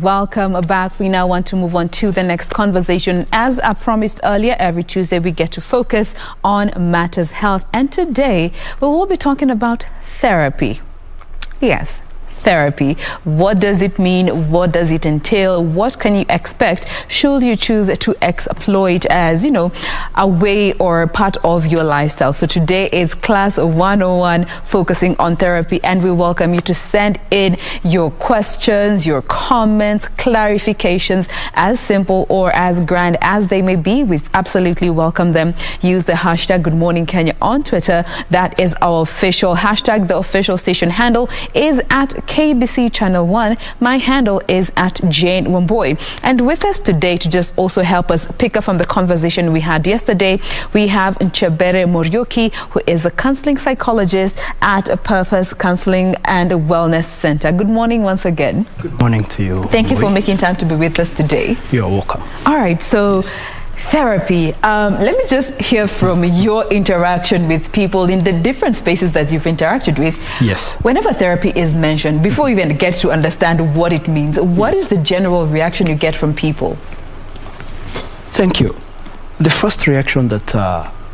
welcome back. We now want to move on to the next conversation. As I promised earlier, every Tuesday we get to focus on matters health, and today we will be talking about therapy. Yes, therapy. What does it mean? What does it entail? What can you expect should you choose to exploit as, you know, a way or part of your lifestyle? So today is Class 101 focusing on therapy, and we welcome you to send in your questions, your comments, clarifications, as simple or as grand as they may be. We absolutely welcome them. Use the hashtag Good Morning Kenya on Twitter. That is our official hashtag. The official station handle is at KBC Channel 1. My handle is at Jain Wambui. And with us today to just also help us pick up from the conversation we had yesterday, we have Nchebere Muriuki, who is a counseling psychologist at Purpose Counseling and Wellness Center. Good morning once again. Good morning to you. Thank you for making time to be with us today. You're welcome. All right, so therapy. Let me just hear from your interaction with people in the different spaces that you've interacted with. Yes. Whenever therapy is mentioned, before we even get to understand what it means, what is the general reaction you get from people? Thank you. The first reaction that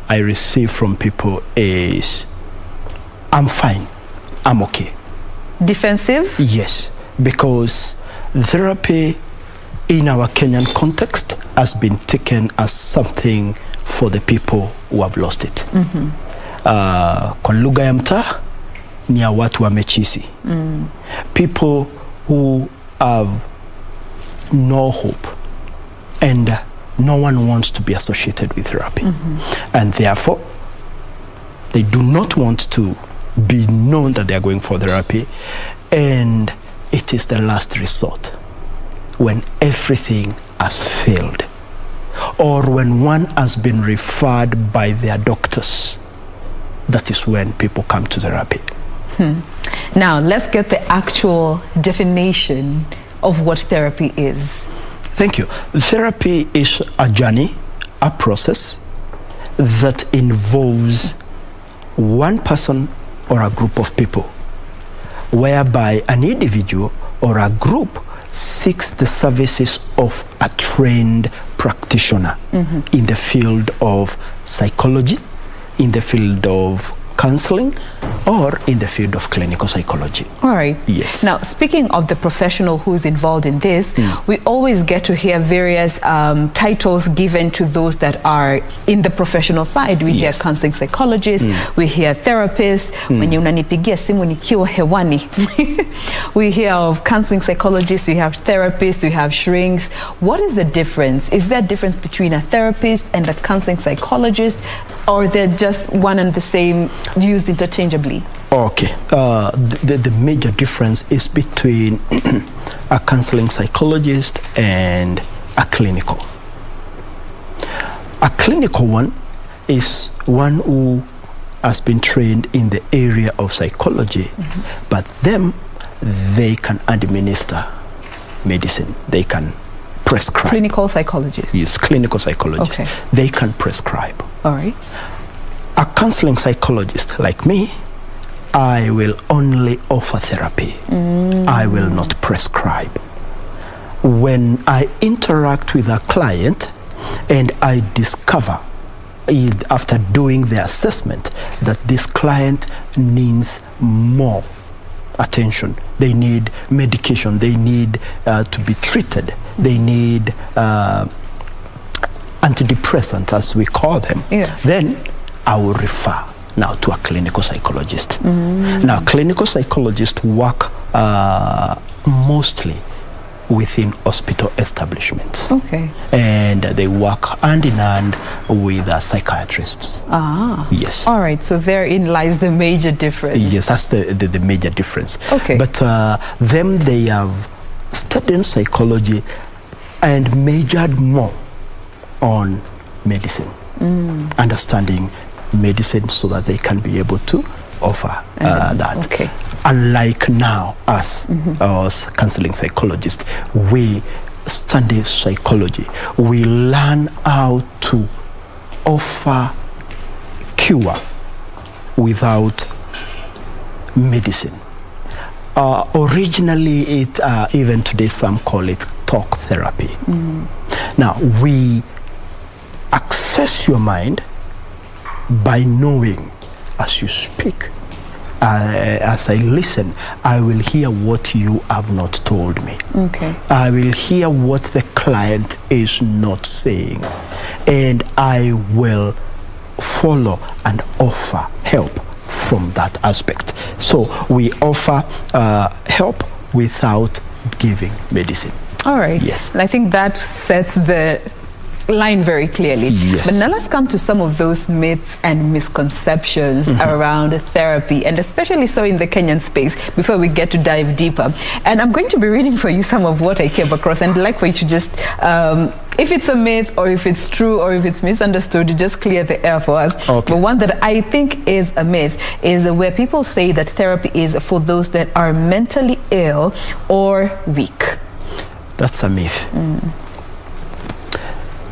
I receive from people is, I'm fine, I'm okay. Defensive? Yes, because therapy in our Kenyan context has been taken as something for the people who have lost it. Kwa lugha ya mtaa ni ya watu wamechisi. People who have no hope, and no one wants to be associated with therapy. And therefore, they do not want to be known that they are going for therapy, and it is the last resort when everything has failed, or when one has been referred by their doctors. That is when people come to therapy. Now, let's get the actual definition of what therapy is. Thank you. Therapy is a journey, a process that involves one person or a group of people, whereby an individual or a group seeks the services of a trained practitioner in the field of psychology, in the field of counseling, or in the field of clinical psychology. All right. Yes. Now, speaking of the professional who's involved in this, we always get to hear various titles given to those that are in the professional side. We hear counseling psychologists, we hear therapists. Mwenye unanipigia simu nikiwa hewani. We hear of counseling psychologists, we have therapists, we have shrinks. What is the difference? Is there a difference between a therapist and a counseling psychologist, or they're just one and the same, used interchangeably? Okay. The major difference is between a counseling psychologist and a clinical. A clinical one is one who has been trained in the area of psychology, but they can administer medicine. They can prescribe. Clinical psychologists? Yes, clinical psychologists. Okay. They can prescribe. All right. A counseling psychologist like me, I will only offer therapy. I will not prescribe. When I interact with a client and I discover, after doing the assessment, that this client needs more attention, they need medication, they need to be treated, they need antidepressant, as we call them, then I will refer now to a clinical psychologist. Now, clinical psychologists work mostly within hospital establishments. Okay. And they work hand in hand with psychiatrists. Yes. All right, so therein lies the major difference. Yes, that's the major difference. Okay. But they have studied psychology and majored more on medicine, understanding medicine, so that they can be able to offer that. Okay. Unlike now, us as counseling psychologists, we study psychology. We learn how to offer cure without medicine. Originally, even today, some call it talk therapy. Now, we access your mind by knowing as you speak. As I listen, I will hear what you have not told me. Okay. I will hear what the client is not saying. And I will follow and offer help from that aspect. So we offer help without giving medicine. All right. Yes. And I think that sets the line very clearly. Yes. But now let's come to some of those myths and misconceptions around therapy, and especially so in the Kenyan space, before we get to dive deeper. And I'm going to be reading for you some of what I came across, and I'd like for you to just, if it's a myth or if it's true or if it's misunderstood, just clear the air for us. Okay. But one that I think is a myth is where people say that therapy is for those that are mentally ill or weak. That's a myth.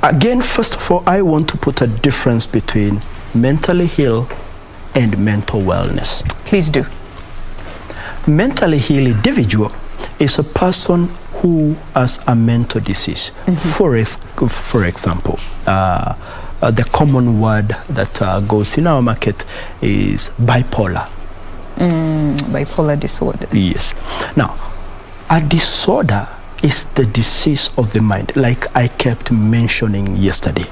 Again, first of all, I want to put a difference between mentally ill and mental wellness. Please do. Mentally ill individual is a person who has a mental disease. For example, the common word that goes in our market is bipolar. Bipolar disorder. Yes. Now, a disorder is the disease of the mind, like I kept mentioning yesterday.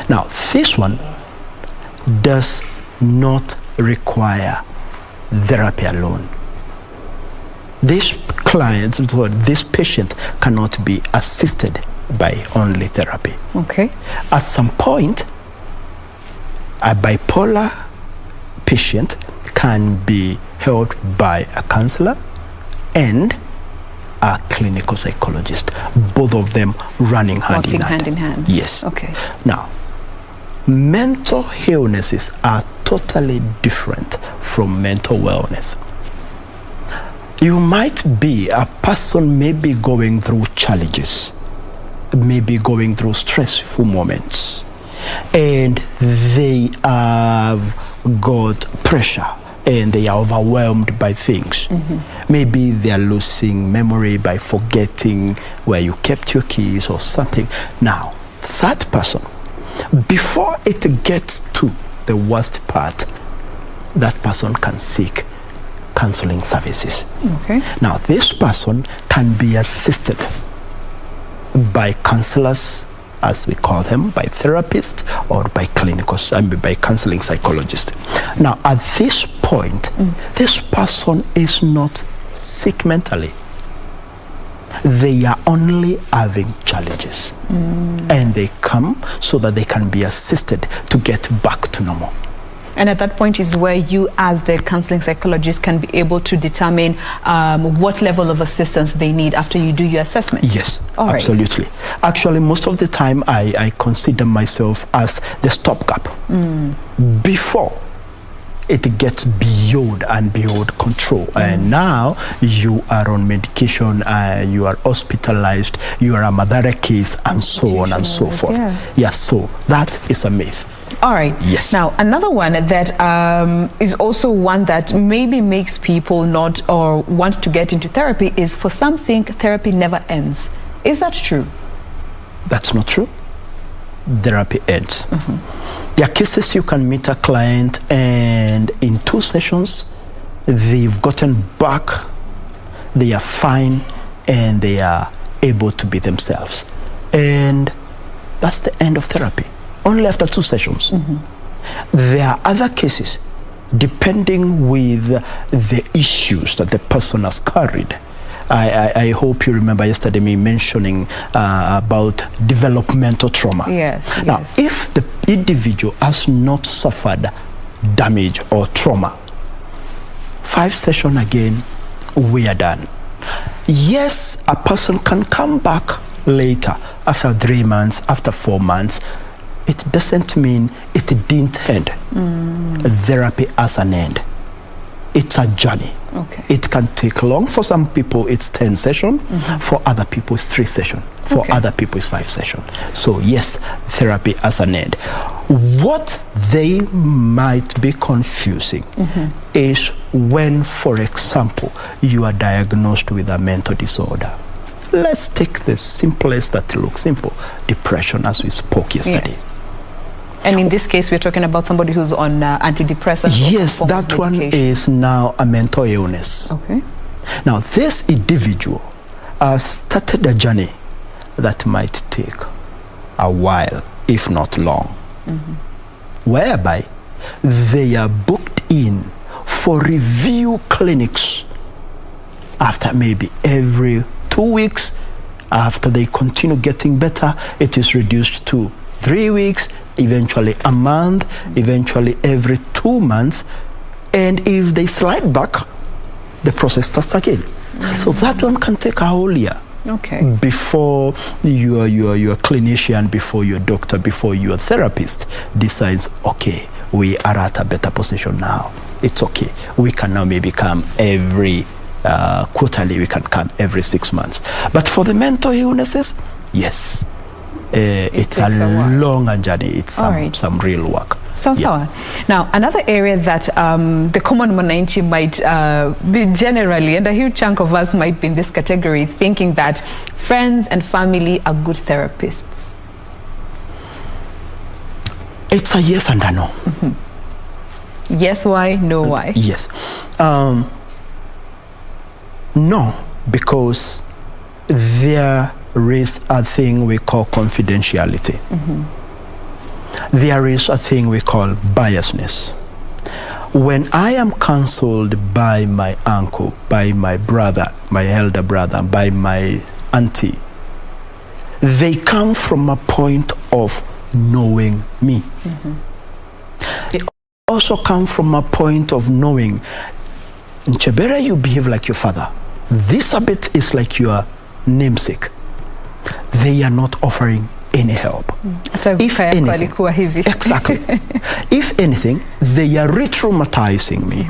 Now, this one does not require therapy alone. This client, this patient cannot be assisted by only therapy. Okay. At some point, a bipolar patient can be helped by a counselor and a clinical psychologist, both of them running hand in hand. Yes. Okay. Now, mental illnesses are totally different from mental wellness. You might be a person maybe going through challenges, maybe going through stressful moments, and they have got pressure and they are overwhelmed by things. Maybe they are losing memory by forgetting where you kept your keys or something. Now, that person, before it gets to the worst part, that person can seek counseling services. Okay. Now, this person can be assisted by counselors, as we call them, by therapists or by by counseling psychologists. Now, at this point, this person is not sick mentally. They are only having challenges. And they come so that they can be assisted to get back to normal. And at that point is where you, as the counseling psychologist, can be able to determine what level of assistance they need after you do your assessment. Yes, absolutely. Actually, most of the time, I consider myself as the stopgap. Before it gets beyond control. And now you are on medication, you are hospitalized, you are a Madara case, and so on and so forth. Yes, so that is a myth. All right. Yes. Now, another one that is also one that maybe makes people not or want to get into therapy is for some think therapy never ends. Is that true? That's not true. Therapy ends. There are cases you can meet a client and in 2 sessions, they've gotten back, they are fine, and they are able to be themselves. And that's the end of therapy. Only after 2 sessions. There are other cases, depending with the issues that the person has carried. I hope you remember yesterday me mentioning about developmental trauma. Yes. Now, if the individual has not suffered damage or trauma, 5 sessions again, we are done. Yes, a person can come back later, after 3 months, after 4 months. It doesn't mean it didn't end. Therapy has an end. It's a journey. Okay. It can take long. For some people, it's 10 sessions. For other people, it's 3 sessions. For other people, it's 5 sessions. So yes, therapy has an end. What they might be confusing is when, for example, you are diagnosed with a mental disorder. Let's take the simplest that looks simple, depression, as we spoke yesterday. Yes. And in this case, we're talking about somebody who's on antidepressants. Yes, that one is now a mental illness. Okay. Now, this individual started a journey that might take a while, if not long, whereby they are booked in for review clinics after maybe every 2 weeks. After they continue getting better, it is reduced to 3 weeks, eventually a month, eventually every 2 months. And if they slide back, the process starts again. So that one can take a whole year. Okay. Before your clinician, before your doctor, before your therapist decides, okay, we are at a better position now. It's okay. We can now maybe come every quarterly, we can come every 6 months. But for the mental illnesses, yes, it's a longer journey. It's some real work. Sawa. Now, another area that the common mwananchi might be generally, and a huge chunk of us might be in this category, thinking that friends and family are good therapists. It's a yes and a no. Yes, why? No, why? Yes. No, because there is a thing we call confidentiality. There is a thing we call biasness. When I am counseled by my uncle, by my brother, my elder brother, by my auntie, they come from a point of knowing me. They also come from a point of knowing, Nchebere, you behave like your father. This a bit is like your namesake. They are not offering any help. If anything, exactly. If anything, they are re-traumatizing me.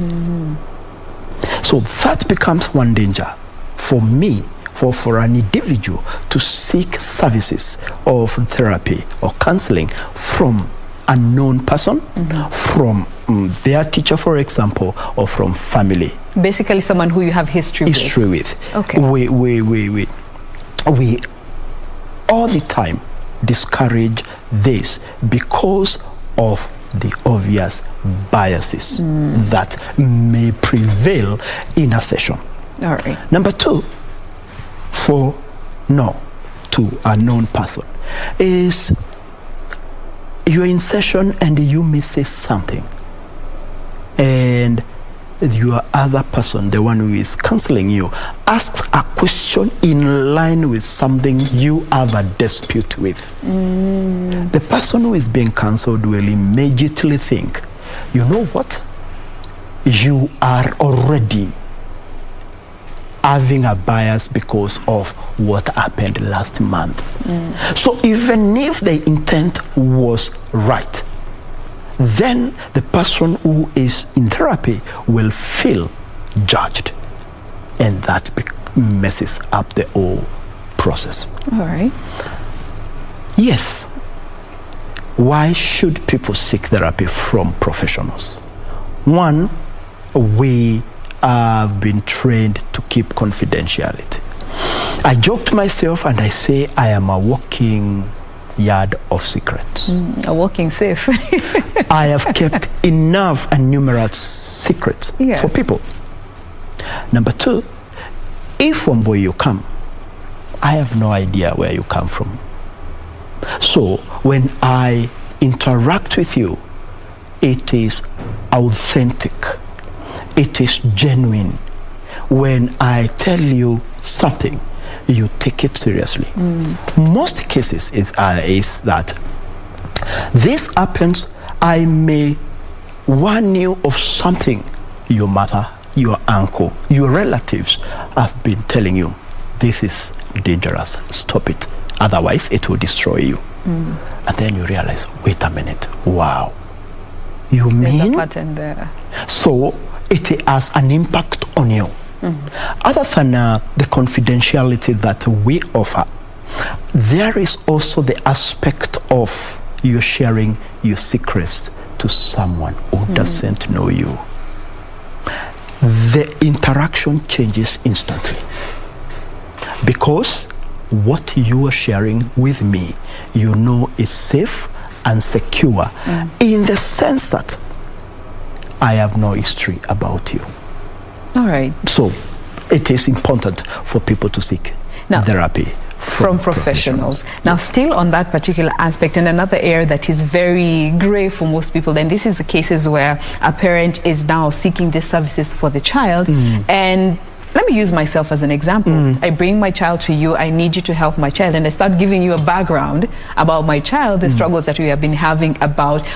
So that becomes one danger for me, for an individual to seek services of therapy or counseling from a known person, from their teacher, for example, or from family. Basically someone who you have history with. Okay. We all the time discourage this because of the obvious biases that may prevail in a session. All right. Number 2, for no to a known person, is you're in session and you may say something, and your other person, the one who is counseling you, asks a question in line with something you have a dispute with. The person who is being counseled will immediately think, you know what? You are already having a bias because of what happened last month. So even if the intent was right, then the person who is in therapy will feel judged, and that messes up the whole process. All right. Yes. Why should people seek therapy from professionals? One, we have been trained to keep confidentiality. I joke to myself and I say I am a walking yard of secrets. A walking safe. I have kept enough and numerous secrets for people. Number 2, if Wambui you come, I have no idea where you come from. So when I interact with you, it is authentic. It is genuine. When I tell you something, you take it seriously. Most cases is that this happens, I may warn you of something your mother, your uncle, your relatives have been telling you. This is dangerous, stop it, otherwise it will destroy you. And then you realize, wait a minute, wow, you mean? There's a pattern there. So it has an impact on you. Other than the confidentiality that we offer, there is also the aspect of you sharing your secrets to someone who doesn't know you. The interaction changes instantly, because what you are sharing with me, you know, is safe and secure, in the sense that I have no history about you. All right. So it is important for people to seek therapy from professionals. Now, still on that particular aspect, and another area that is very gray for most people, then this is the cases where a parent is now seeking these services for the child. And let me use myself as an example. I bring my child to you, I need you to help my child, and I start giving you a background about my child, the struggles that we have been having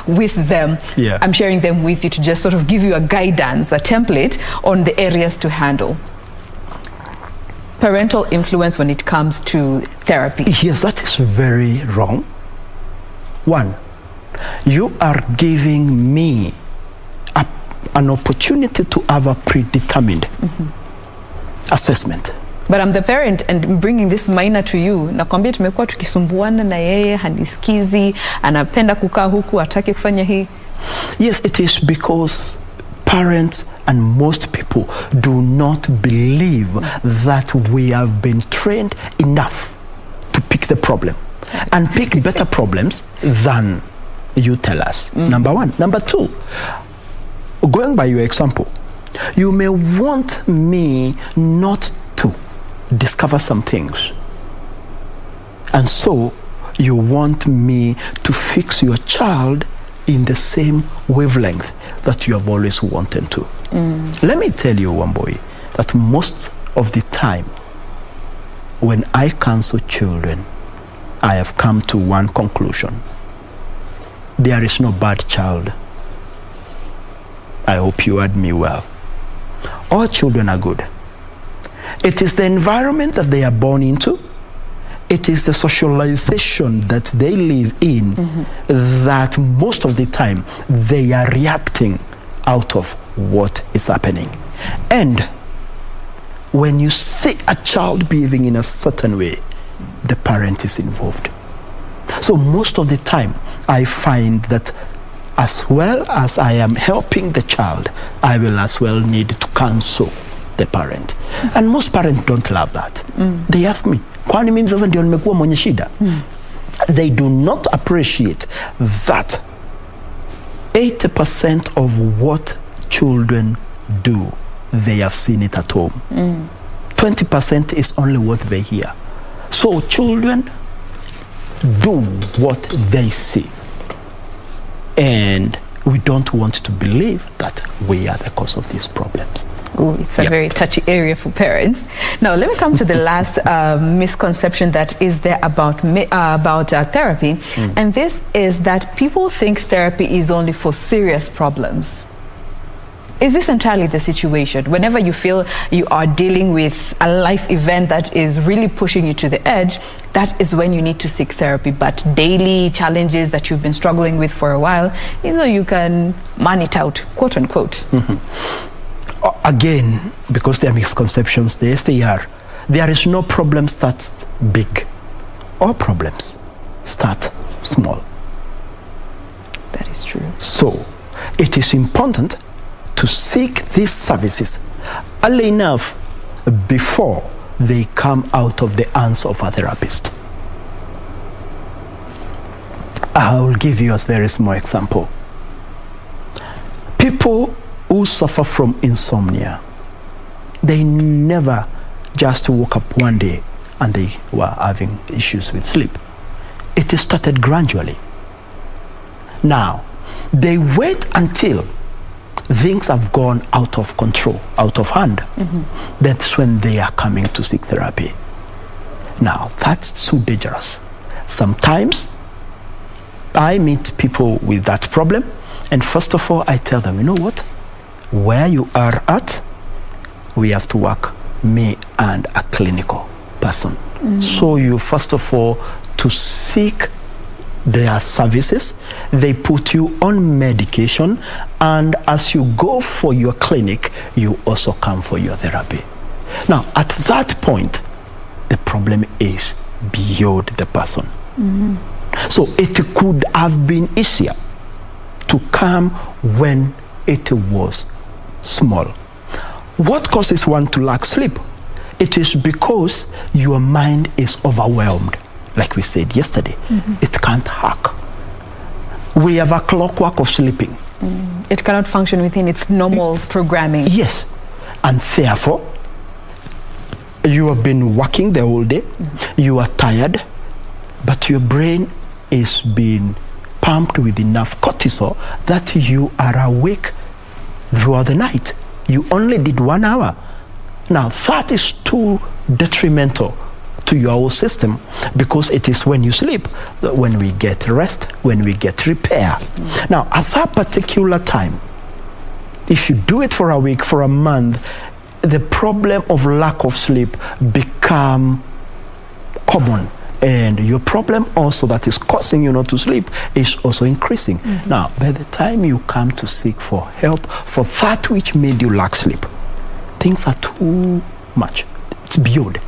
with them. I'm sharing them with you to just sort of give you a guidance, a template on the areas to handle. Parental influence when it comes to therapy. Yes, that is very wrong. One, you are giving me an opportunity to have a predetermined assessment. But I'm the parent and bringing this minor to you. Nakwambia tumekuwa tukisumbuana na yeye, hanisikizi, anapenda kukaa huku, hataki kufanya hii. Yes, it is because parents and most people do not believe that we have been trained enough to pick the problem and pick better problems than you tell us. Number one. Number two, going by your example, you may want me not to discover some things, and so you want me to fix your child in the same wavelength that you have always wanted to. Let me tell you, Wambui, that most of the time when I counsel children, I have come to one conclusion: there is no bad child. I hope you heard me well. All children are good. It is the environment that they are born into, it is the socialization that they live in, that most of the time they are reacting out of what is happening. And when you see a child behaving in a certain way, the parent is involved. So most of the time I find that as well as I am helping the child, I will as well need to counsel the parent. And most parents don't love that. They ask me, kwani mimi sasa ndio nimekuwa mwenye shida? They do not appreciate that 80% of what children do, they have seen it at home. 20% is only what they hear. So children do what they see. And we don't want to believe that we are the cause of these problems. Oh, it's a very touchy area for parents. Now, let me come to the last misconception that is there about therapy. And this is that people think therapy is only for serious problems. Is this entirely the situation? Whenever you feel you are dealing with a life event that is really pushing you to the edge, that is when you need to seek therapy. But daily challenges that you've been struggling with for a while, you can man it out, quote unquote. Again, because there are misconceptions, yes, they are. There is no problem starts big. All problems start small. That is true. So it is important to seek these services early enough before they come out of the hands of a therapist. I'll give you a very small example. People who suffer from insomnia, they never just woke up one day and they were having issues with sleep. It started gradually. Now, they wait until things have gone out of control, out of hand. That's when they are coming to seek therapy. Now, that's so dangerous. Sometimes I meet people with that problem, and first of all, I tell them, you know what? Where you are at, we have to work, me and a clinical person. So you first of all to seek There are services. They put you on medication, and as you go for your clinic, you also come for your therapy. Now, at that point, the problem is beyond the person. So it could have been easier to come when it was small. What causes one to lack sleep? It is because your mind is overwhelmed. Like we said yesterday, it can't hack. We have a clockwork of sleeping. It cannot function within its normal programming. Yes, and therefore, you have been working the whole day, you are tired, but your brain is being pumped with enough cortisol that you are awake throughout the night. You only did 1 hour. Now, that is too detrimental to your whole system, because it is when you sleep when we get rest, when we get repair. Now, at that particular time, if you do it for a week, for a month, the problem of lack of sleep become common, and your problem also that is causing you not to sleep is also increasing. Now, by the time you come to seek for help for that which made you lack sleep, things are too much. It's beyond.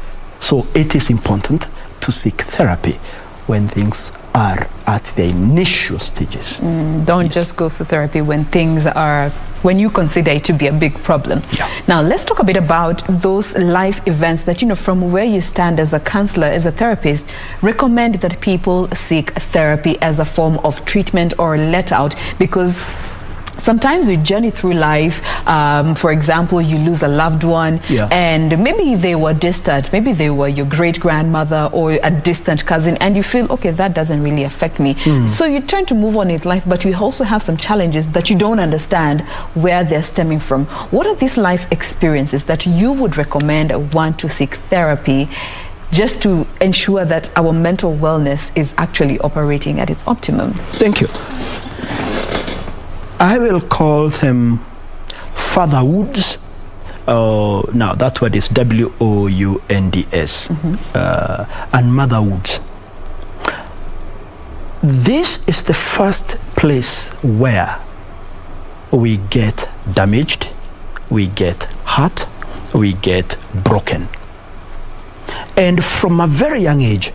So it is important to seek therapy when things are at the initial stages. Don't just go for therapy when things are, when you consider it to be a big problem. Now, let's talk a bit about those life events that, from where you stand as a counselor, as a therapist, recommend that people seek therapy as a form of treatment or let out, because sometimes we journey through life. For example, you lose a loved one, and maybe they were distant. Maybe they were your great-grandmother or a distant cousin, and you feel, okay, that doesn't really affect me. So you try to move on in life, but you also have some challenges that you don't understand where they're stemming from. What are these life experiences that you would recommend one to seek therapy just to ensure that our mental wellness is actually operating at its optimum? Thank you. I will call them fatherhoods. Now, that word is W-O-U-N-D-S, and motherhoods. This is the first place where we get damaged, we get hurt, we get broken. And from a very young age,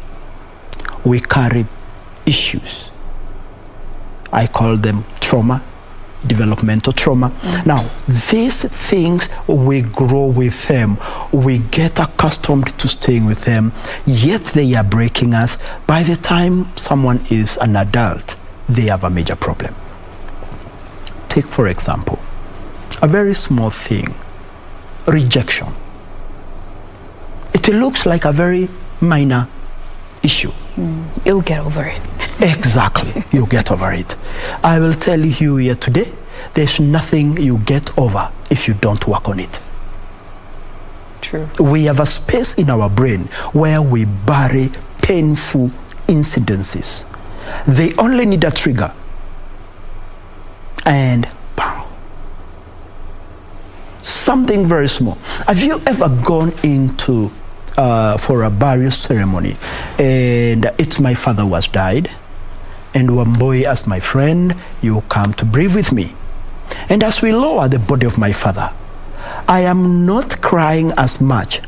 we carry issues. I call them trauma, developmental trauma. Now, these things, we grow with them. We get accustomed to staying with them, yet they are breaking us. By the time someone is an adult, they have a major problem. Take, for example, a very small thing, rejection. It looks like a very minor issue. You'll get over it. Exactly, you'll get over it. I will tell you here today, there's nothing you get over if you don't work on it. True. We have a space in our brain where we bury painful incidences. They only need a trigger, and bam. Something very small. Have you ever gone into for a burial ceremony, and it's my father who has died, and Wambui, as my friend, you come to breathe with me. And as we lower the body of my father, I am not crying as much,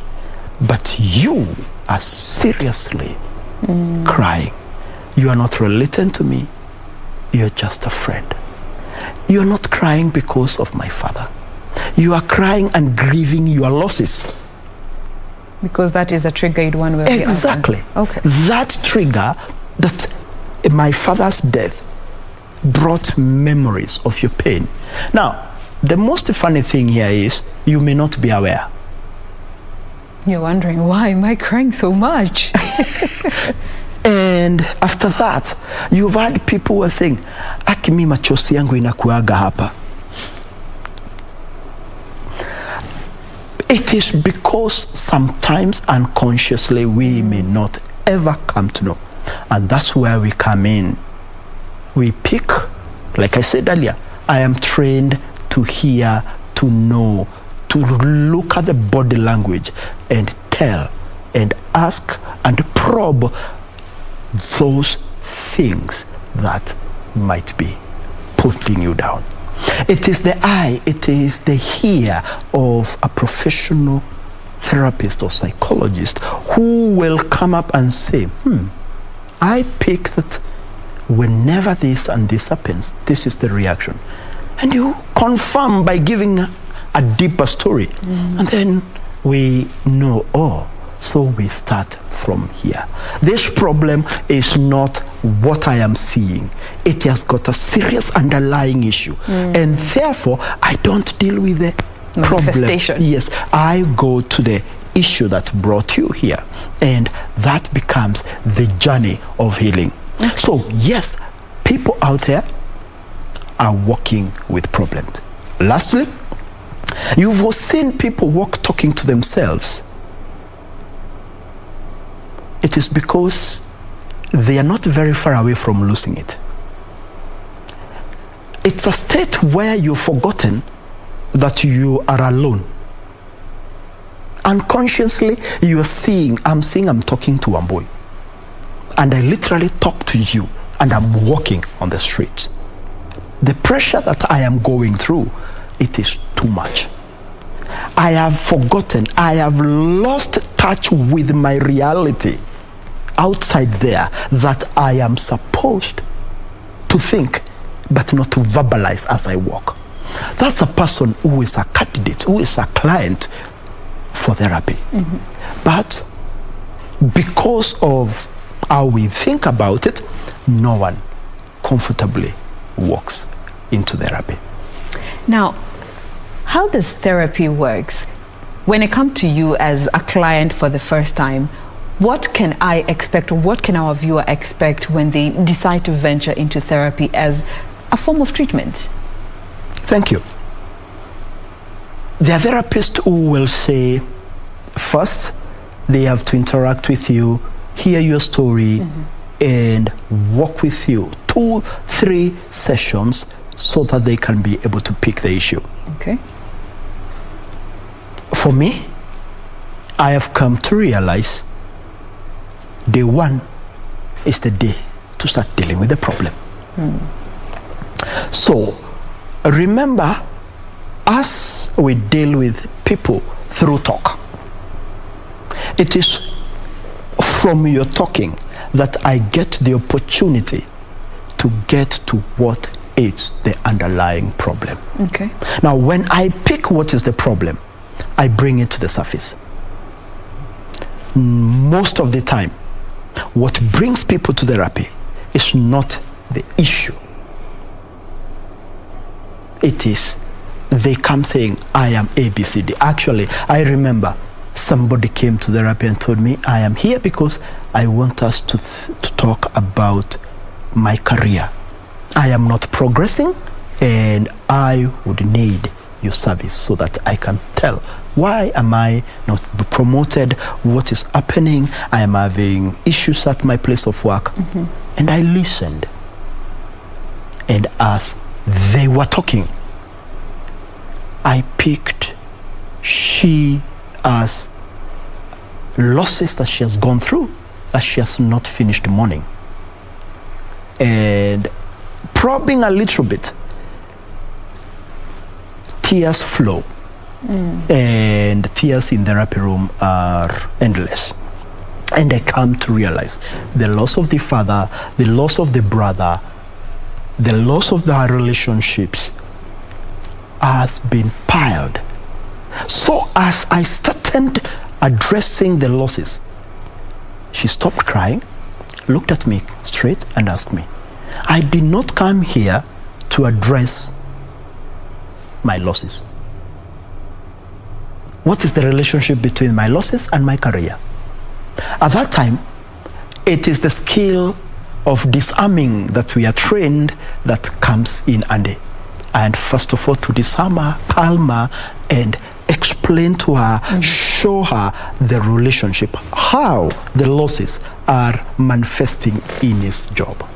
but you are seriously crying. You are not related to me. You're just a friend. You are not crying because of my father. You are crying and grieving your losses. Because that is a triggered one way or the other. Exactly. Okay. That trigger, that my father's death brought memories of your pain. Now, the most funny thing here is you may not be aware. You're wondering, why am I crying so much? And after that, you've had people who are saying, "Aki machozi yangu inakuaga hapa." It is because sometimes unconsciously we may not ever come to know. And that's where we come in. We pick, like I said earlier, I am trained to hear, to know, to look at the body language and tell and ask and probe those things that might be putting you down. It is the eye, it is the ear of a professional therapist or psychologist who will come up and say, I pick that whenever this and this happens, this is the reaction. And you confirm by giving a deeper story. And then we know, so we start from here. This problem is not what I am seeing. It has got a serious underlying issue. And therefore, I don't deal with the manifestation. Problem. Yes, I go to the issue that brought you here. And that becomes the journey of healing. So, yes, people out there are working with problems. Lastly, you've seen people talking to themselves. It is because they are not very far away from losing it. It's a state where you've forgotten that you are alone. Unconsciously, you are seeing, I'm talking to Wambui. And I literally talk to you, and I'm walking on the streets. The pressure that I am going through, it is too much. I have forgotten, I have lost touch with my reality outside there that I am supposed to think, but not to verbalize as I walk. That's a person who is a candidate, who is a client for therapy. But because of how we think about it, no one comfortably walks into therapy. Now, how does therapy works? When it comes to you as a client for the first time, what can I expect, or what can our viewer expect when they decide to venture into therapy as a form of treatment? Thank you. There are therapists who will say, first, they have to interact with you, hear your story, and work with you 2-3 sessions so that they can be able to pick the issue. Okay. For me, I have come to realize day one is the day to start dealing with the problem. So remember, as we deal with people through talk, it is from your talking that I get the opportunity to get to what is the underlying problem. Okay. Now, when I pick what is the problem, I bring it to the surface. Most of the time, what brings people to therapy is not the issue. It is, they come saying, I am ABCD. Actually, I remember somebody came to therapy and told me, I am here because I want us to talk about my career. I am not progressing and I would need your service so that I can tell, why am I not promoted? What is happening? I am having issues at my place of work. And I listened. And as they were talking, I picked she has losses that she has gone through, that she has not finished mourning. And probing a little bit, tears flow. And tears in the therapy room are endless. And I come to realize the loss of the father, the loss of the brother, the loss of the relationships has been piled. So as I started addressing the losses, she stopped crying, looked at me straight and asked me, I did not come here to address my losses. What is the relationship between my losses and my career? At that time, it is the skill of disarming that we are trained that comes in handy. And first of all, to disarm her, calm her, and explain to her, show her the relationship, how the losses are manifesting in his job.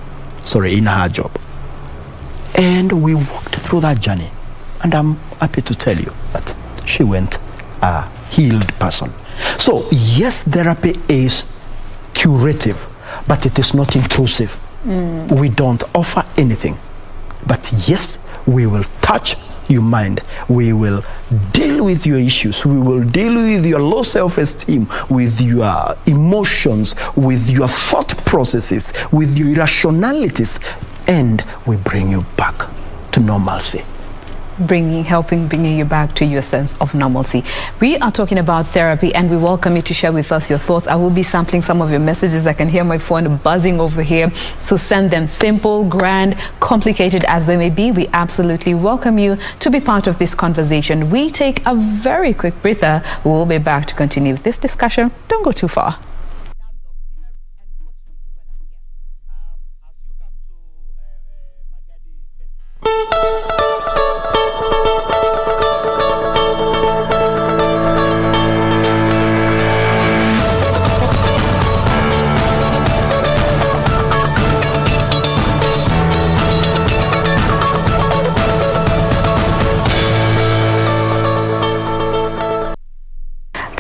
In her job. And we walked through that journey. And I'm happy to tell you that she went a healed person. So yes, therapy is curative, but it is not intrusive. We don't offer anything. But yes, we will touch your mind. We will deal with your issues. We will deal with your low self-esteem, with your emotions, with your thought processes, with your irrationalities, and we bring you back to normalcy. Helping bring you back to your sense of normalcy. We are talking about therapy, and we welcome you to share with us your thoughts. I will be sampling some of your messages. I can hear my phone buzzing over here, so send them, simple, grand, complicated as they may be. We absolutely welcome you to be part of this conversation. We take a very quick breather. We'll be back to continue this discussion. Don't go too far.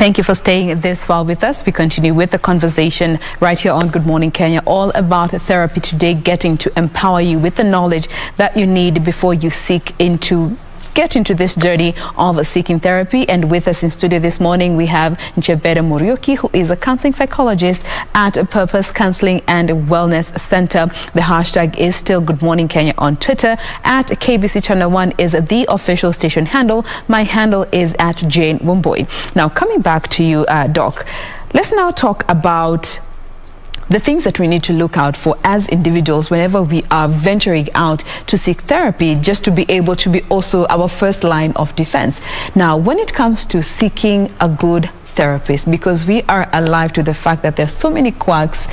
Thank you for staying this far with us. We continue with the conversation right here on Good Morning Kenya, all about therapy today, getting to empower you with the knowledge that you need before you get into this journey of seeking therapy. And with us in studio this morning, we have Nchebere Muriuki, who is a counseling psychologist at Purpose Counseling and Wellness Center. The hashtag is still Good Morning Kenya on Twitter. At KBC Channel 1 is the official station handle. My handle is at Jain Wambui. Now, coming back to you, Doc, let's now talk about the things that we need to look out for as individuals whenever we are venturing out to seek therapy, just to be able to be also our first line of defense. Now, when it comes to seeking a good therapist, because we are alive to the fact that there's so many quacks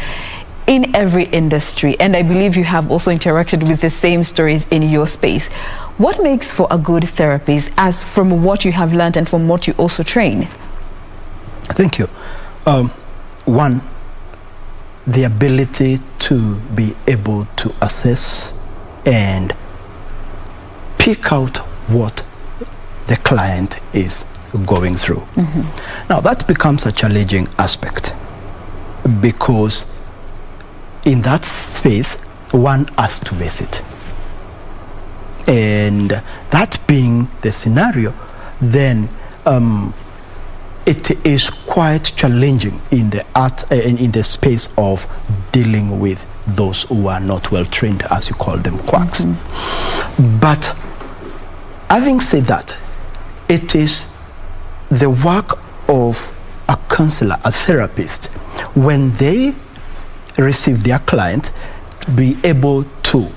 in every industry, and I believe you have also interacted with the same stories in your space. What makes for a good therapist, as from what you have learned and from what you also train? Thank you. One, the ability to be able to assess and pick out what the client is going through. Now, that becomes a challenging aspect, because in that space, one has to visit. And that being the scenario, then it is quite challenging in the space of dealing with those who are not well trained, as you call them, quacks. But having said that, it is the work of a counselor, a therapist, when they receive their client, to be able to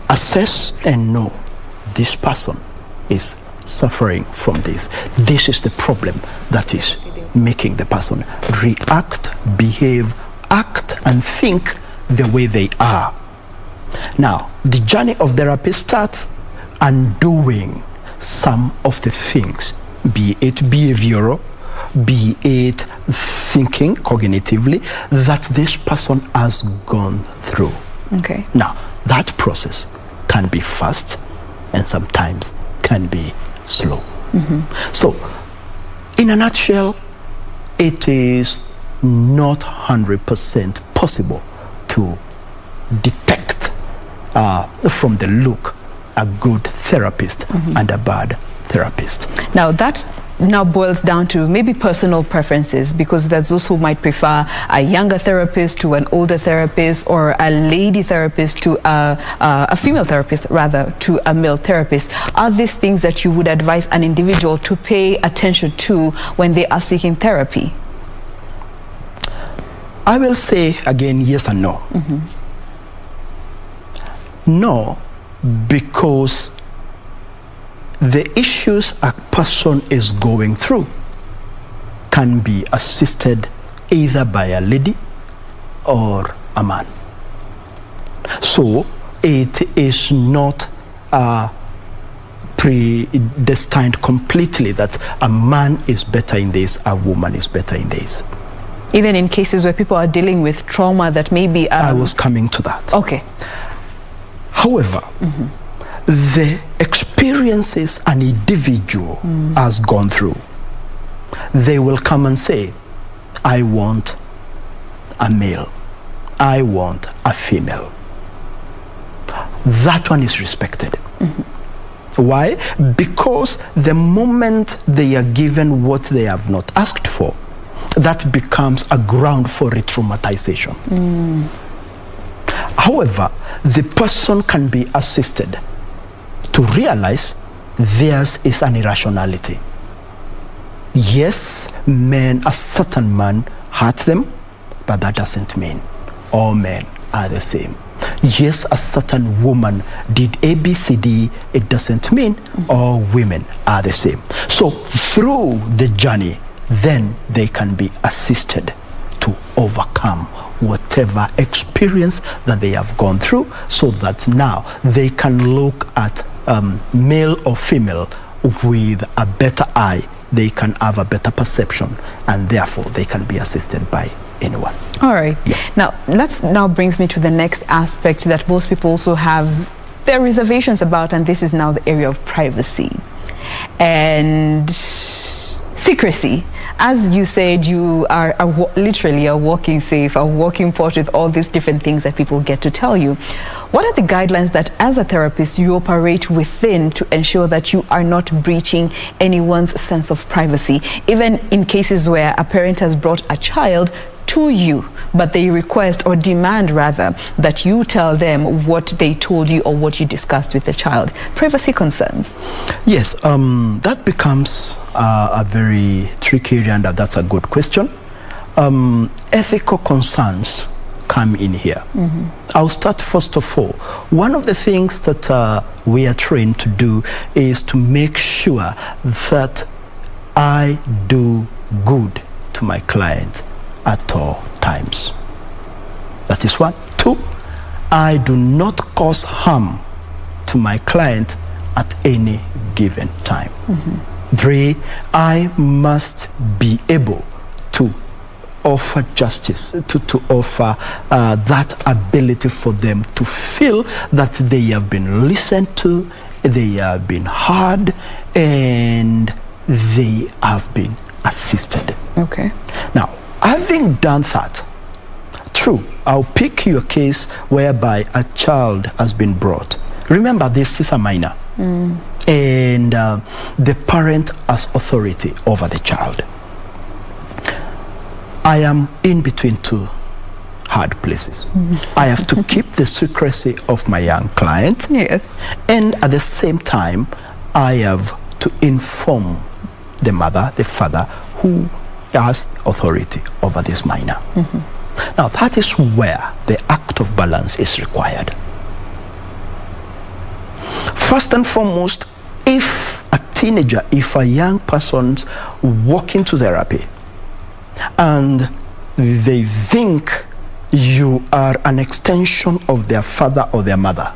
assess and know this person is suffering from this. This is the problem that is making the person react, behave, act, and think the way they are. Now, the journey of therapy starts undoing some of the things, be it behavioral, be it thinking cognitively, that this person has gone through. Okay. Now, that process can be fast and sometimes can be slow. So, in a nutshell, it is not 100% possible to detect from the look a good therapist and a bad therapist. Now, that now boils down to maybe personal preferences, because there's those who might prefer a younger therapist to an older therapist, or a lady therapist to a female therapist rather to a male therapist. Are these things that you would advise an individual to pay attention to when they are seeking therapy? I will say again, yes and no. No, because the issues a person is going through can be assisted either by a lady or a man. So it is not predestined completely that a man is better in this, a woman is better in this. Even in cases where people are dealing with trauma that maybe... I was coming to that. Okay. However, the experiences an individual has gone through, they will come and say, I want a male. I want a female. That one is respected. Why? Because the moment they are given what they have not asked for, that becomes a ground for re-traumatization. However, the person can be assisted to realize theirs is an irrationality. Yes, a certain man hurt them, but that doesn't mean all men are the same. Yes, a certain woman did ABCD, it doesn't mean all women are the same. So through the journey, then they can be assisted to overcome whatever experience that they have gone through, so that now they can look at male or female with a better eye. They can have a better perception, and therefore they can be assisted by anyone. All right. Yeah. Now brings me to the next aspect that most people also have their reservations about, and this is now the area of privacy and secrecy. As you said, you are literally a walking safe, a walking porch with all these different things that people get to tell you. What are the guidelines that as a therapist you operate within to ensure that you are not breaching anyone's sense of privacy, even in cases where a parent has brought a child to you, but they request or demand rather that you tell them what they told you or what you discussed with the child? Privacy concerns. Yes, that becomes a very tricky area, and that's a good question. Ethical concerns come in here. I'll start first of all. One of the things that we are trained to do is to make sure that I do good to my client at all times. That is one. Two, I do not cause harm to my client at any given time. Three, I must be able to offer justice, to offer that ability for them to feel that they have been listened to, they have been heard, and they have been assisted. Okay. Now, having done that, true, I'll pick your case whereby a child has been brought. Remember, this is a minor. And the parent has authority over the child. I am in between two hard places. I have to keep the secrecy of my young client. Yes. And at the same time, I have to inform the mother, the father, who has authority over this minor. Now, that is where the act of balance is required. First and foremost, if a teenager, if a young person's walking to therapy and they think you are an extension of their father or their mother,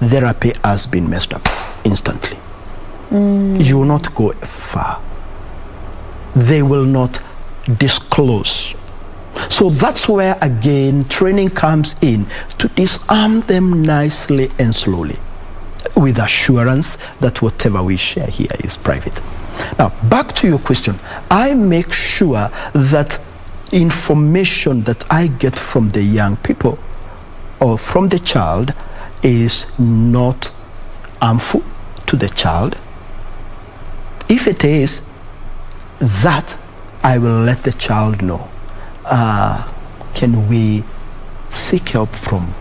therapy has been messed up instantly. You will not go far. They will not disclose. So that's where again training comes in, to disarm them nicely and slowly, with assurance that whatever we share here is private. Now, back to your question. I make sure that information that I get from the young people or from the child is not harmful to the child. If it is, that I will let the child know. Can we seek help from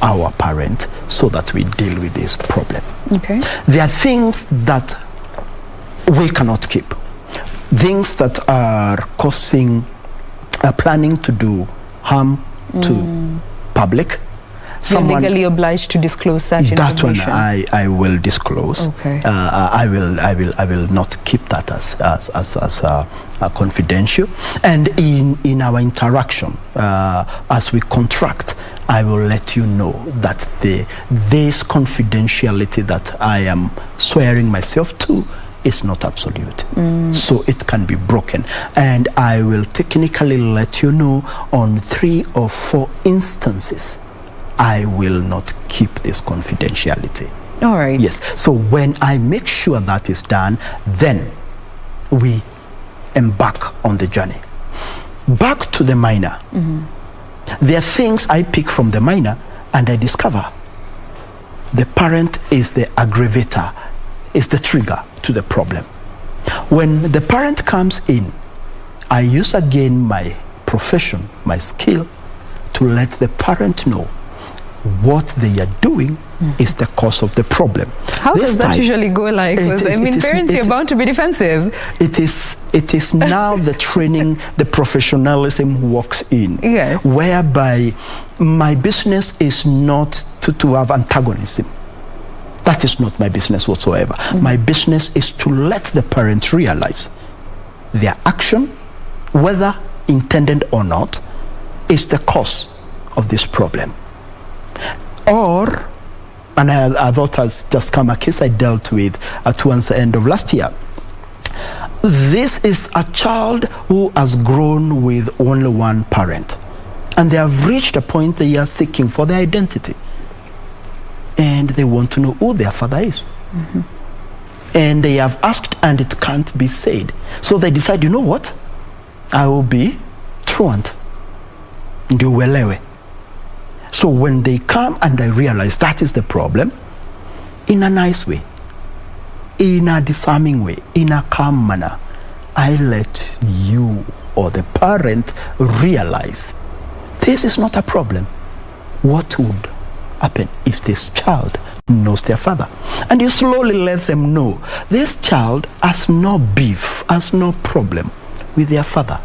our parent so that we deal with this problem? Okay. There are things that we cannot keep. Things that are causing, planning to do harm to public. You're legally obliged to disclose such information. That one I will disclose. Okay. I will not keep that as confidential. And in our interaction, as we contract, I will let you know that this confidentiality that I am swearing myself to is not absolute. So it can be broken. And I will technically let you know on 3 or 4 instances I will not keep this confidentiality. All right. Yes. So when I make sure that is done, then we embark on the journey. Back to the minor. There are things I pick from the minor and I discover the parent is the aggravator, is the trigger to the problem. When the parent comes in, I use again my profession, my skill, to let the parent know what they are doing is the cause of the problem. How does that usually go like? Parents are bound to be defensive. It is now the training, the professionalism walks in, yes, whereby my business is not to have antagonism. That is not my business whatsoever. My business is to let the parent realize their action, whether intended or not, is the cause of this problem. Or, and I thought has just come a case I dealt with towards the end of last year. This is a child who has grown with only one parent, and they have reached a point they are seeking for their identity, and they want to know who their father is. And they have asked and it can't be said, so they decide, you know what, I will be truant. So when they come and I realize that is the problem, in a nice way, in a disarming way, in a calm manner, I let you or the parent realize this is not a problem. What would happen if this child knows their father? And you slowly let them know this child has no beef, has no problem with their father.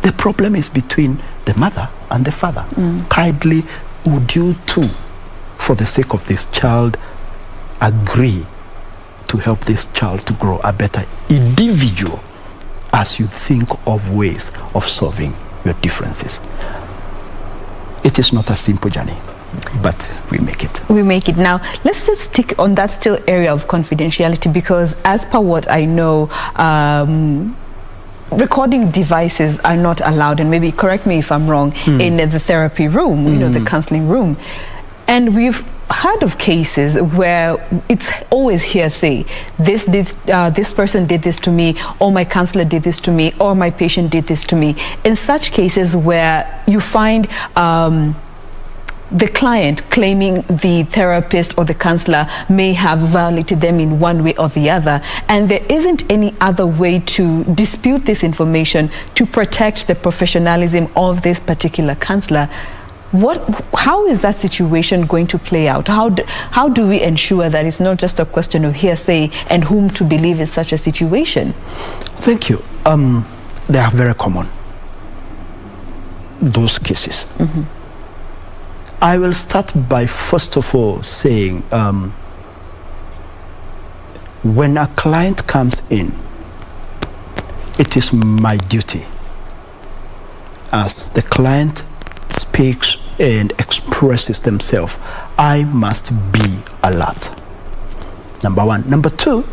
The problem is between the mother and the father. Kindly, would you too, for the sake of this child, agree to help this child to grow a better individual as you think of ways of solving your differences? It is not a simple journey, but we make it. We make it. Now, let's just stick on that still area of confidentiality, because as per what I know, recording devices are not allowed, and maybe correct me if I'm wrong, in the therapy room, you know, the counseling room. And we've heard of cases where it's always hearsay. This person did this to me, or my counselor did this to me, or my patient did this to me. In such cases where you find the client claiming the therapist or the counselor may have violated them in one way or the other, and there isn't any other way to dispute this information to protect the professionalism of this particular counselor, how is that situation going to play out? How do we ensure that it's not just a question of hearsay and whom to believe in such a situation? Thank you. They are very common, those cases. I will start by first of all saying, when a client comes in, it is my duty as the client speaks and expresses themselves, I must be alert. Number one. Number two,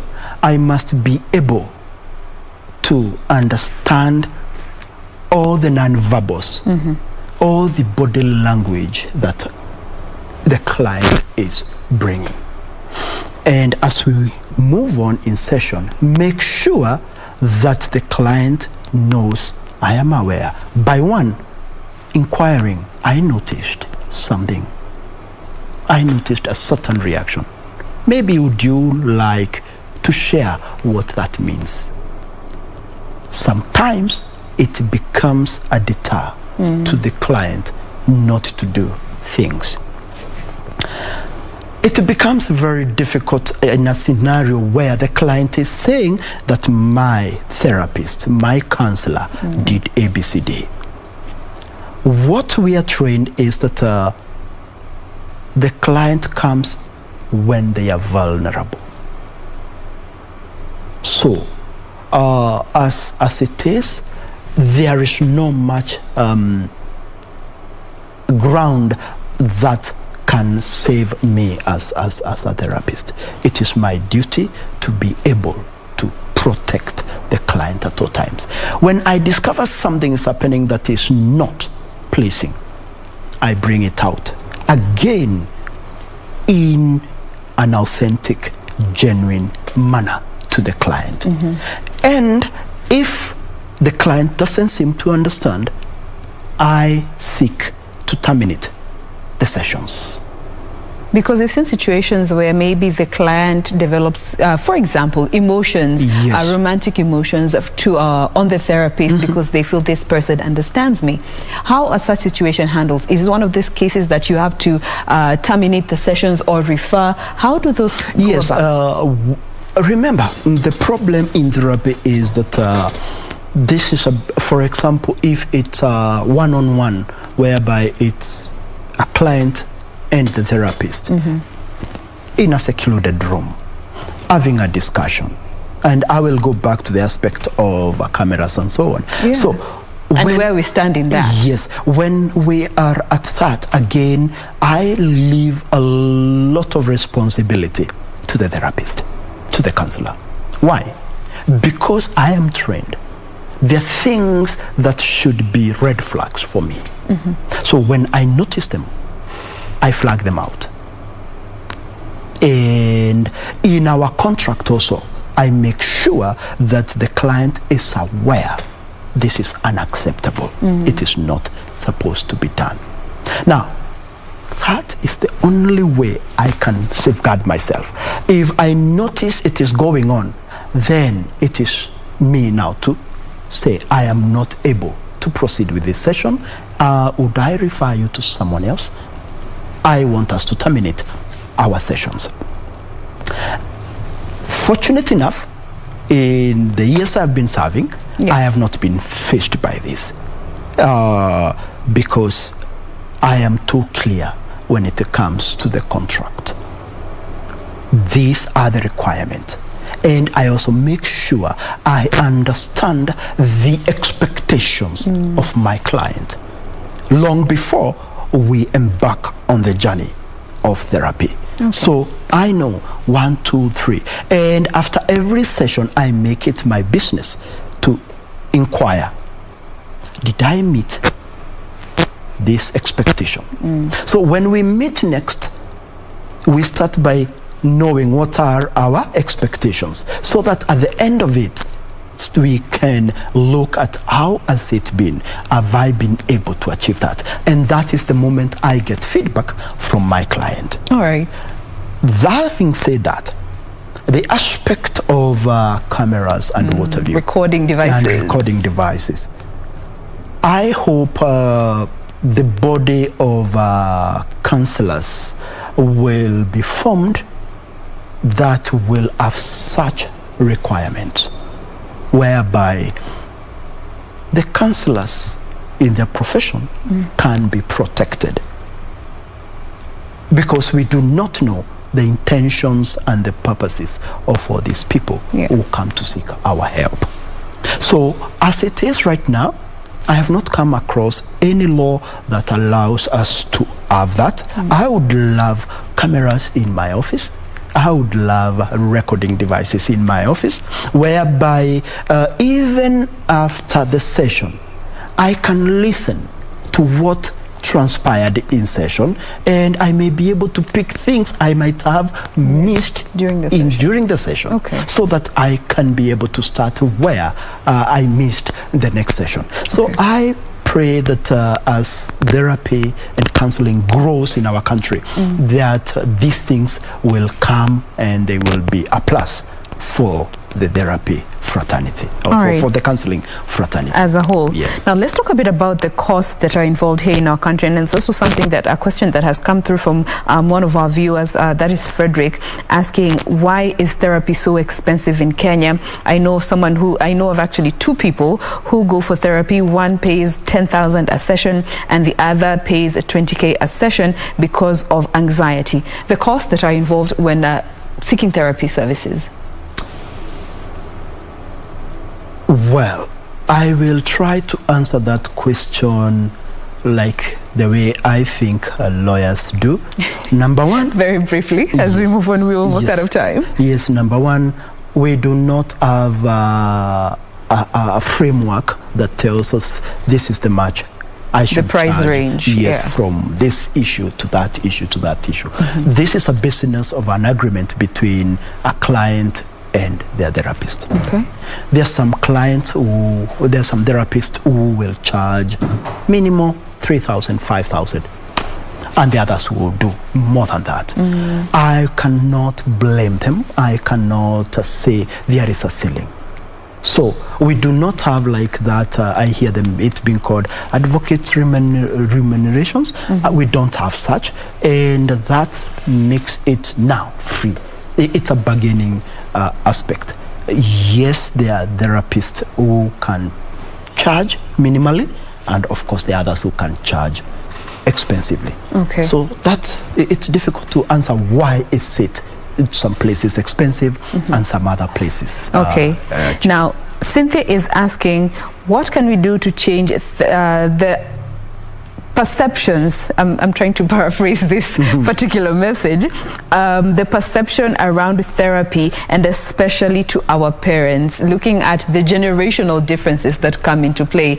I must be able to understand all the non-verbals, all the body language that the client is bringing. And as we move on in session, make sure that the client knows I am aware. By one, inquiring, I noticed something. I noticed a certain reaction. Maybe would you like to share what that means? Sometimes it becomes a deter to the client not to do things. It becomes very difficult in a scenario where the client is saying that my therapist, my counselor did ABCD. What we are trained is that the client comes when they are vulnerable. So, as it is, there is no much ground that can save me as a therapist. It is my duty to be able to protect the client at all times. When I discover something is happening that is not pleasing, I bring it out again in an authentic, genuine manner to the client. And if the client doesn't seem to understand, I seek to to terminate the sessions. Because we've seen situations where maybe the client develops, for example, emotions, Yes. romantic emotions on the therapist because they feel this person understands me. How are such situation handled? Is it one of these cases that you have to terminate the sessions or refer? How do those go Yes. about? Remember, the problem in therapy is that this is, for example, if it's one-on-one, whereby it's a client and the therapist in a secluded room having a discussion, and I will go back to the aspect of cameras and so on. Yeah. So where we stand in that. Yes, when we are at that, again, I leave a lot of responsibility to the therapist, to the counselor. Why? Because I am trained. There are things that should be red flags for me. So when I notice them, I flag them out. And in our contract also, I make sure that the client is aware this is unacceptable. It is not supposed to be done. Now, that is the only way I can safeguard myself. If I notice it is going on, then it is me now to say I am not able to proceed with this session. Would I refer you to someone else? I want us to terminate our sessions. Fortunate enough, in the years I've been serving, I have not been faced by this because I am too clear when it comes to the contract. These are the requirements. And I also make sure I understand the expectations of my client long before we embark on the journey of therapy. So I know 1, 2, 3. And after every session, I make it my business to inquire, did I meet this expectation? So when we meet next, we start by knowing what are our expectations, so that at the end of it, we can look at how has it been, have I been able to achieve that? And that is the moment I get feedback from my client. All right. That having said that, the aspect of cameras and what have you, recording devices, I hope the body of counselors will be formed that will have such requirements, whereby the counselors in their profession can be protected, because we do not know the intentions and the purposes of all these people who come to seek our help. So as it is right now, I have not come across any law that allows us to have that. I would love cameras in my office. I would love recording devices in my office, whereby even after the session, I can listen to what transpired in session, and I may be able to pick things I might have missed during the session, so that I can be able to start where I missed the next session. So I pray that as therapy and counseling grows in our country, that these things will come and they will be a plus for the therapy fraternity, or for the counseling fraternity as a whole. Yes. Now let's talk a bit about the costs that are involved here in our country, and it's also something that a question that has come through from one of our viewers, that is Frederick, asking, why is therapy so expensive in Kenya? I know of actually 2 people who go for therapy. One pays 10,000 a session and the other pays 20K a session because of anxiety. The costs that are involved when seeking therapy services. Well, I will try to answer that question like the way I think lawyers do. Number one, very briefly, as we move on, we're almost out of time. Yes, number one, we do not have a framework that tells us this is the much I should the price charge. range. Yes, from this issue to that issue to that issue. This is a business of an agreement between a client and their therapist. There's some therapists who will charge minimum 3,000, 5,000. And the others will do more than that. I cannot blame them. I cannot say there is a ceiling. So we do not have like that. I hear them it being called advocate remunerations. We don't have such, and that makes it now free. It's a bargaining aspect. Yes, there are therapists who can charge minimally, and of course there are others who can charge expensively. Okay. So it's difficult to answer why is it in some places expensive and some other places. Okay. Now, Cynthia is asking, what can we do to change the perceptions? I'm trying to paraphrase this particular message. The perception around therapy, and especially to our parents, looking at the generational differences that come into play.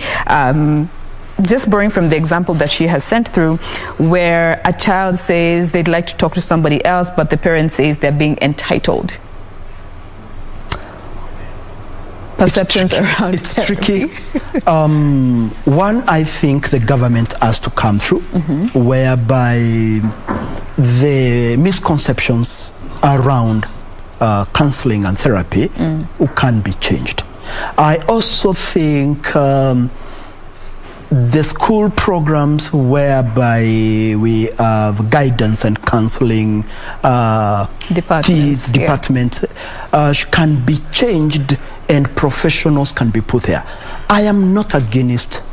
Just borrowing from the example that she has sent through, where a child says they'd like to talk to somebody else, but the parent says they're being entitled. Perceptions around it's tricky. One, I think the government has to come through, whereby the misconceptions around counseling and therapy can be changed. I also think the school programs whereby we have guidance and counseling department can be changed, and professionals can be put there. I am not against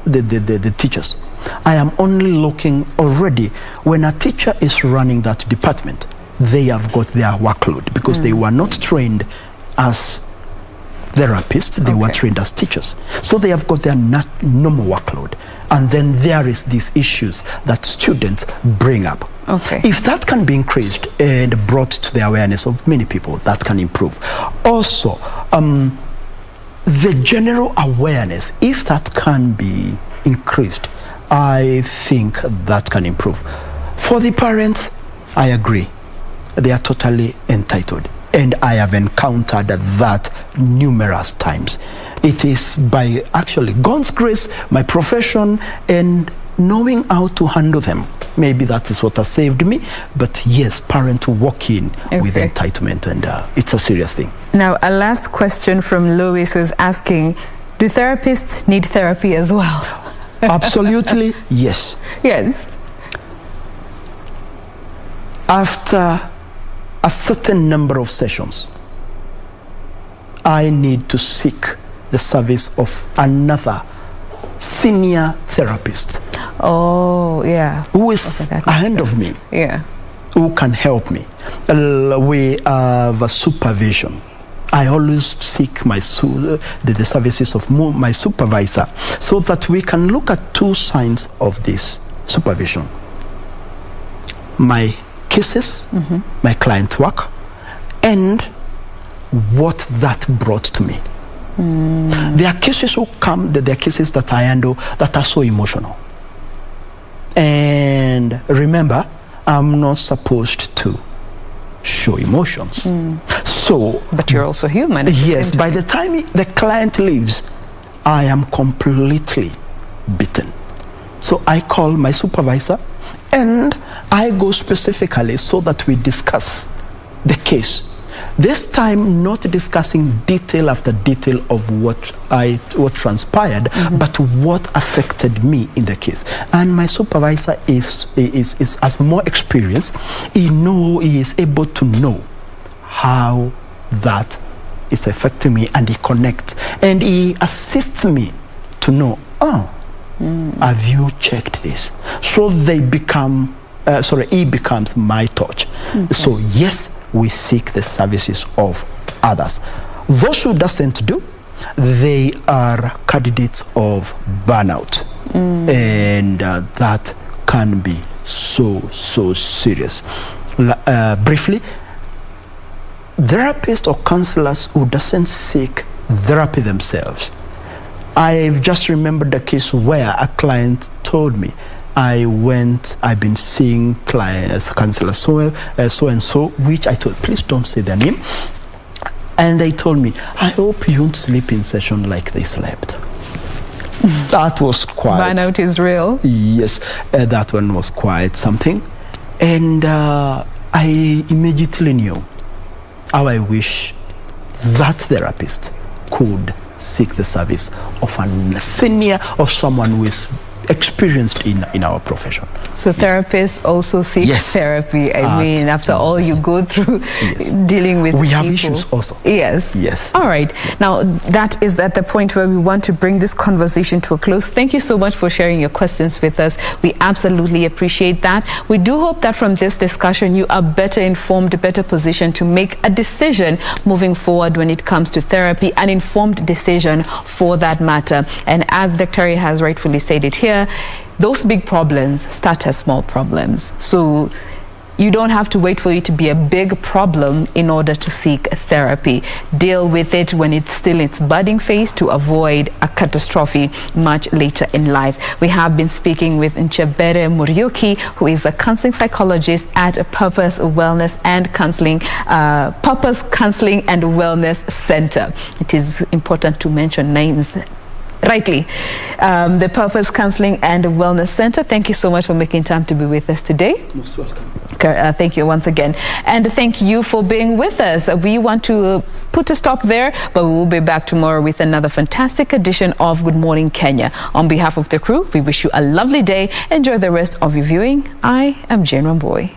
the teachers. I am only looking already when a teacher is running that department, they have got their workload because they were not trained as therapists, they were trained as teachers. So they have got their normal workload. And then there is these issues that students bring up. Okay. If that can be increased and brought to the awareness of many people, that can improve. Also, the general awareness, if that can be increased, I think that can improve. For the parents, I agree. They are totally entitled. And I have encountered that numerous times. It is by actually God's grace, my profession, and knowing how to handle them. Maybe that is what has saved me. But yes, parents walk in with entitlement, and it's a serious thing. Now, a last question from Louis, who's asking, do therapists need therapy as well? Absolutely, yes. Yes. After a certain number of sessions, I need to seek the service of another senior therapist. Oh, yeah. Who is ahead of me. Yeah. Who can help me. We have a supervision. I always seek the services of my supervisor so that we can look at two sides of this supervision. My cases, my client work, and what that brought to me. There are cases who come, there are cases that I handle that are so emotional. And remember, I'm not supposed to show emotions. So, but you're also human. Yes, by the time the client leaves, I am completely beaten. So I call my supervisor, and I go specifically so that we discuss the case. This time, not discussing detail after detail of what transpired, but what affected me in the case. And my supervisor has more experience. He is able to know how that is affecting me, and he connects, and he assists me to know, have you checked this? So they become, he becomes my touch. So yes, we seek the services of others. Those who doesn't do, they are candidates of burnout. And that can be so serious. Briefly, therapists or counselors who doesn't seek therapy themselves. I've just remembered the case where a client told me, I've been seeing clients, counselors, so and so, which I told, please don't say their name. And they told me, I hope you won't sleep in session like they slept. That was quite... Burnout is real. Yes, that one was quite something. And I immediately knew how I wish that therapist could seek the service of a senior, of someone who is experienced in our profession. So therapists also seek therapy. I mean, after all you go through dealing with we have people. issues also. Yes. All right. Now, that is at the point where we want to bring this conversation to a close. Thank you so much for sharing your questions with us. We absolutely appreciate that. We do hope that from this discussion, you are better informed, better positioned to make a decision moving forward when it comes to therapy, an informed decision for that matter. And as Dr. has rightfully said it here, those big problems start as small problems. So you don't have to wait for it to be a big problem in order to seek therapy. Deal with it when it's still in its budding phase to avoid a catastrophe much later in life. We have been speaking with Nchebere Muriuki, who is a counseling psychologist at Purpose Wellness and Counseling, Purpose Counseling and Wellness Center. It is important to mention names rightly. The Purpose Counseling and Wellness Center. Thank you so much for making time to be with us today. Most welcome. Thank you once again. And thank you for being with us. We want to put a stop there, but we will be back tomorrow with another fantastic edition of Good Morning Kenya. On behalf of the crew, we wish you a lovely day. Enjoy the rest of your viewing. I am Jain Wambui.